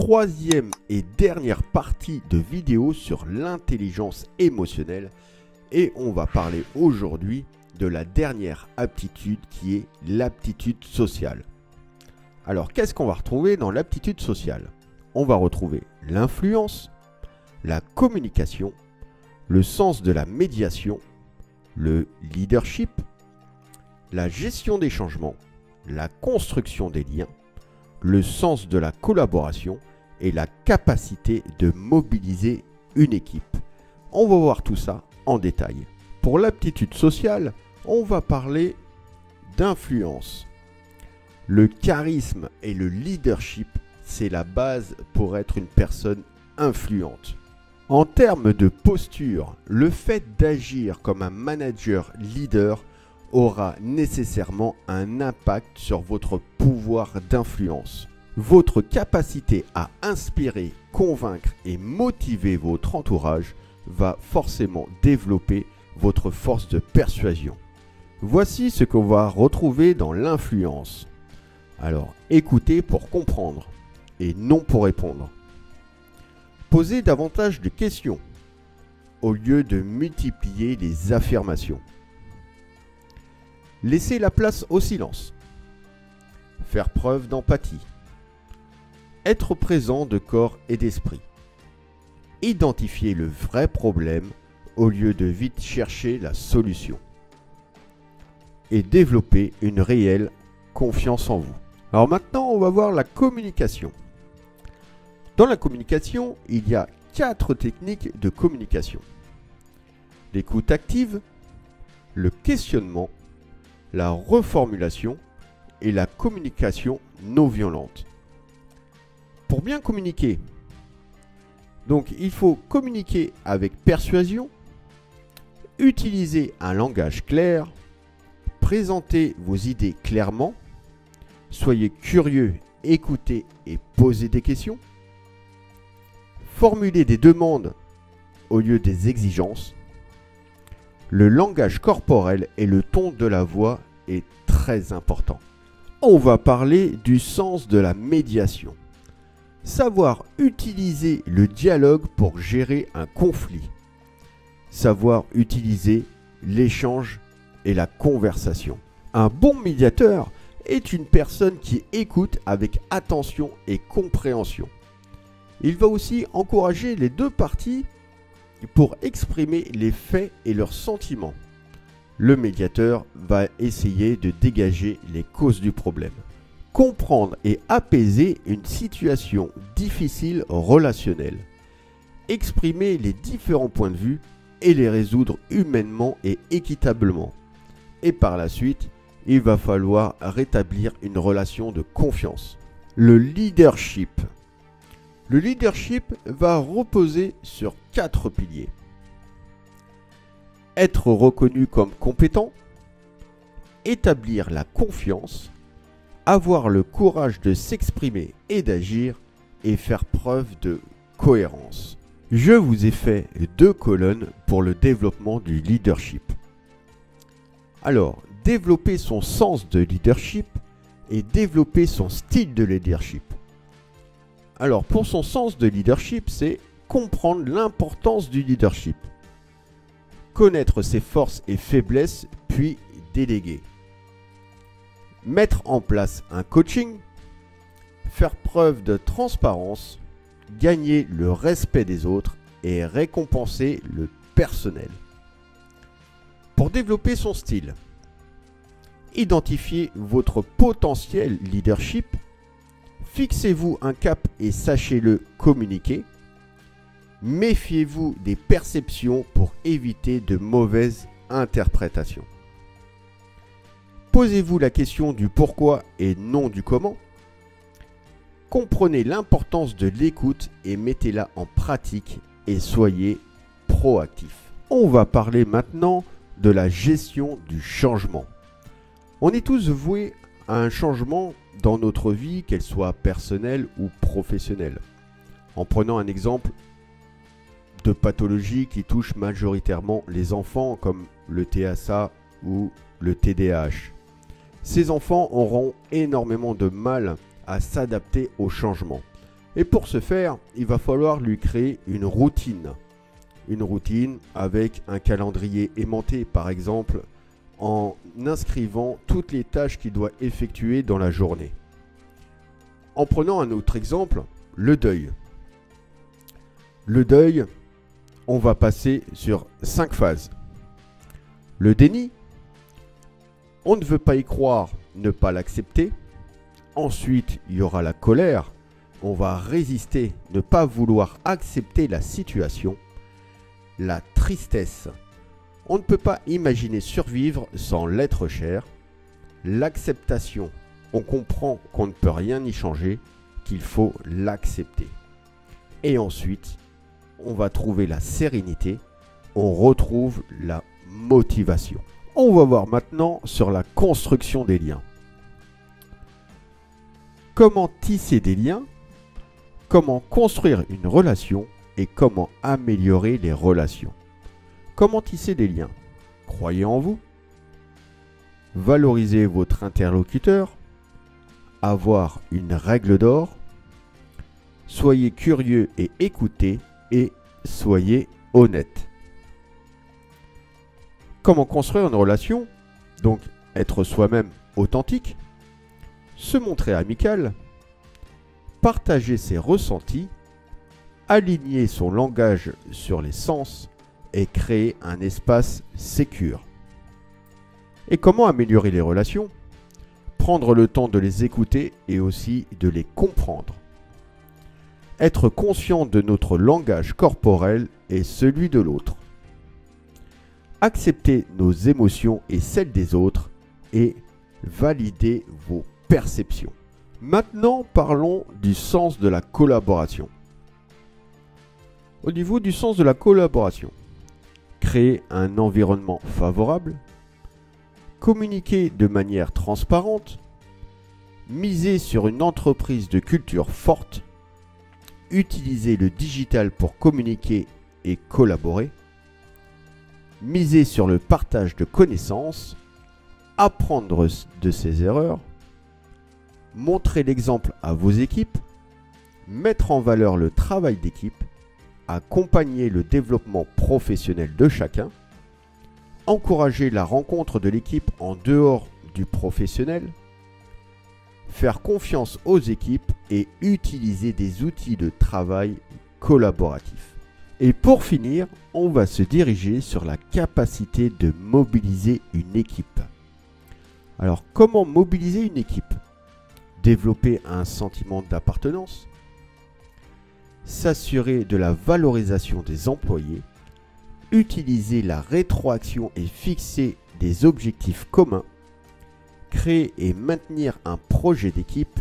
troisième et dernière partie de vidéo sur l'intelligence émotionnelle et on va parler aujourd'hui de la dernière aptitude qui est l'aptitude sociale. Alors qu'est-ce qu'on va retrouver dans l'aptitude sociale? On va retrouver l'influence, la communication, le sens de la médiation, le leadership, la gestion des changements, la construction des liens, le sens de la collaboration et la capacité de mobiliser une équipe. On va voir tout ça en détail. Pour l'aptitude sociale, on va parler d'influence. Le charisme et le leadership, c'est la base pour être une personne influente. En termes de posture, le fait d'agir comme un manager leader aura nécessairement un impact sur votre pouvoir d'influence. Votre capacité à inspirer, convaincre et motiver votre entourage va forcément développer votre force de persuasion. Voici ce qu'on va retrouver dans l'influence. Alors, écoutez pour comprendre et non pour répondre. Posez davantage de questions au lieu de multiplier les affirmations. Laissez la place au silence. Faire preuve d'empathie. Être présent de corps et d'esprit. Identifier le vrai problème au lieu de vite chercher la solution. Et développer une réelle confiance en vous. Alors maintenant, on va voir la communication. Dans la communication, il y a 4 techniques de communication. L'écoute active, le questionnement, la reformulation et la communication non violente. Pour bien communiquer, donc il faut communiquer avec persuasion, utiliser un langage clair, présenter vos idées clairement, soyez curieux, écoutez et posez des questions, formuler des demandes au lieu des exigences. Le langage corporel et le ton de la voix est très important. On va parler du sens de la médiation. Savoir utiliser le dialogue pour gérer un conflit. Savoir utiliser l'échange et la conversation. Un bon médiateur est une personne qui écoute avec attention et compréhension. Il va aussi encourager les deux parties pour exprimer les faits et leurs sentiments. Le médiateur va essayer de dégager les causes du problème. Comprendre et apaiser une situation difficile relationnelle. Exprimer les différents points de vue et les résoudre humainement et équitablement. Et par la suite, il va falloir rétablir une relation de confiance. Le leadership. Le leadership va reposer sur 4 piliers. Être reconnu comme compétent, établir la confiance, avoir le courage de s'exprimer et d'agir et faire preuve de cohérence. Je vous ai fait 2 colonnes pour le développement du leadership. Alors, développer son sens de leadership et développer son style de leadership. Alors, pour son sens de leadership, c'est comprendre l'importance du leadership. Connaître ses forces et faiblesses, puis déléguer. Mettre en place un coaching. Faire preuve de transparence. Gagner le respect des autres et récompenser le personnel. Pour développer son style. Identifiez votre potentiel leadership. Fixez-vous un cap et sachez-le communiquer. Méfiez-vous des perceptions pour éviter de mauvaises interprétations. Posez-vous la question du pourquoi et non du comment. Comprenez l'importance de l'écoute et mettez-la en pratique et soyez proactif. On va parler maintenant de la gestion du changement. On est tous voués à un changement dans notre vie, qu'elle soit personnelle ou professionnelle. En prenant un exemple de pathologie qui touche majoritairement les enfants comme le TSA ou le TDAH. Ces enfants auront énormément de mal à s'adapter au changement. Et pour ce faire, il va falloir lui créer une routine. Une routine avec un calendrier aimanté, par exemple, en inscrivant toutes les tâches qu'il doit effectuer dans la journée. En prenant un autre exemple, le deuil. Le deuil, on va passer sur 5 phases. Le déni, on ne veut pas y croire, ne pas l'accepter. Ensuite, il y aura la colère, on va résister, ne pas vouloir accepter la situation. La tristesse, on ne peut pas imaginer survivre sans l'être cher. L'acceptation, on comprend qu'on ne peut rien y changer, qu'il faut l'accepter. Et ensuite, on va trouver la sérénité, on retrouve la motivation. On va voir maintenant sur la construction des liens. Comment tisser des liens, comment construire une relation et comment améliorer les relations. Comment tisser des liens? Croyez en vous, valorisez votre interlocuteur, avoir une règle d'or, soyez curieux et écoutez et soyez honnête. Comment construire une relation? Donc être soi-même authentique, se montrer amical, partager ses ressentis, aligner son langage sur les sens et créer un espace sécure. Et comment améliorer les relations? Prendre le temps de les écouter et aussi de les comprendre. Être conscient de notre langage corporel et celui de l'autre. Accepter nos émotions et celles des autres et valider vos perceptions. Maintenant, parlons du sens de la collaboration. Au niveau du sens de la collaboration, créer un environnement favorable, communiquer de manière transparente, miser sur une entreprise de culture forte, utiliser le digital pour communiquer et collaborer, miser sur le partage de connaissances, apprendre de ses erreurs, montrer l'exemple à vos équipes, mettre en valeur le travail d'équipe, accompagner le développement professionnel de chacun, encourager la rencontre de l'équipe en dehors du professionnel, faire confiance aux équipes et utiliser des outils de travail collaboratifs. Et pour finir, on va se diriger sur la capacité de mobiliser une équipe. Alors, comment mobiliser une équipe? Développer un sentiment d'appartenance, s'assurer de la valorisation des employés, utiliser la rétroaction et fixer des objectifs communs, créer et maintenir un projet d'équipe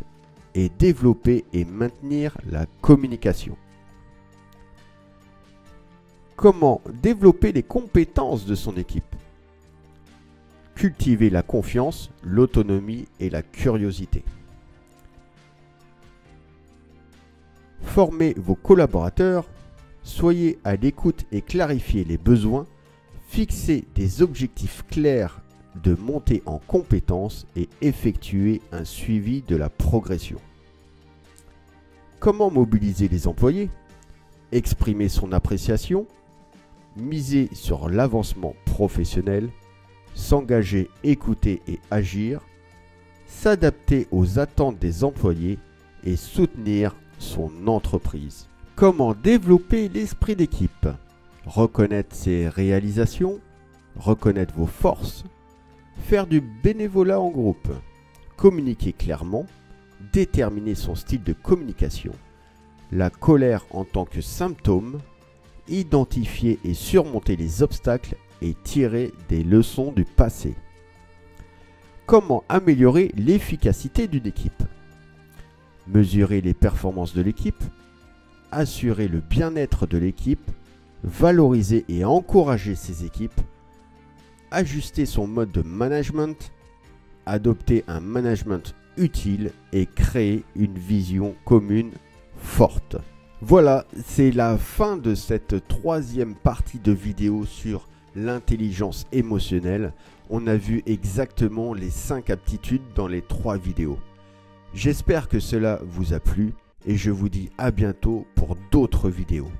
et développer et maintenir la communication. Comment développer les compétences de son équipe? Cultiver la confiance, l'autonomie et la curiosité. Formez vos collaborateurs, soyez à l'écoute et clarifiez les besoins, fixez des objectifs clairs de montée en compétences et effectuez un suivi de la progression. Comment mobiliser les employés? Exprimer son appréciation, miser sur l'avancement professionnel, s'engager, écouter et agir, s'adapter aux attentes des employés et soutenir son entreprise. Comment développer l'esprit d'équipe? Reconnaître ses réalisations, reconnaître vos forces, faire du bénévolat en groupe, communiquer clairement, déterminer son style de communication, la colère en tant que symptôme, identifier et surmonter les obstacles et tirer des leçons du passé. Comment améliorer l'efficacité d'une équipe? Mesurer les performances de l'équipe, assurer le bien-être de l'équipe, valoriser et encourager ses équipes, ajuster son mode de management, adopter un management utile et créer une vision commune forte. Voilà, c'est la fin de cette troisième partie de vidéo sur l'intelligence émotionnelle. On a vu exactement les 5 aptitudes dans les 3 vidéos. J'espère que cela vous a plu et je vous dis à bientôt pour d'autres vidéos.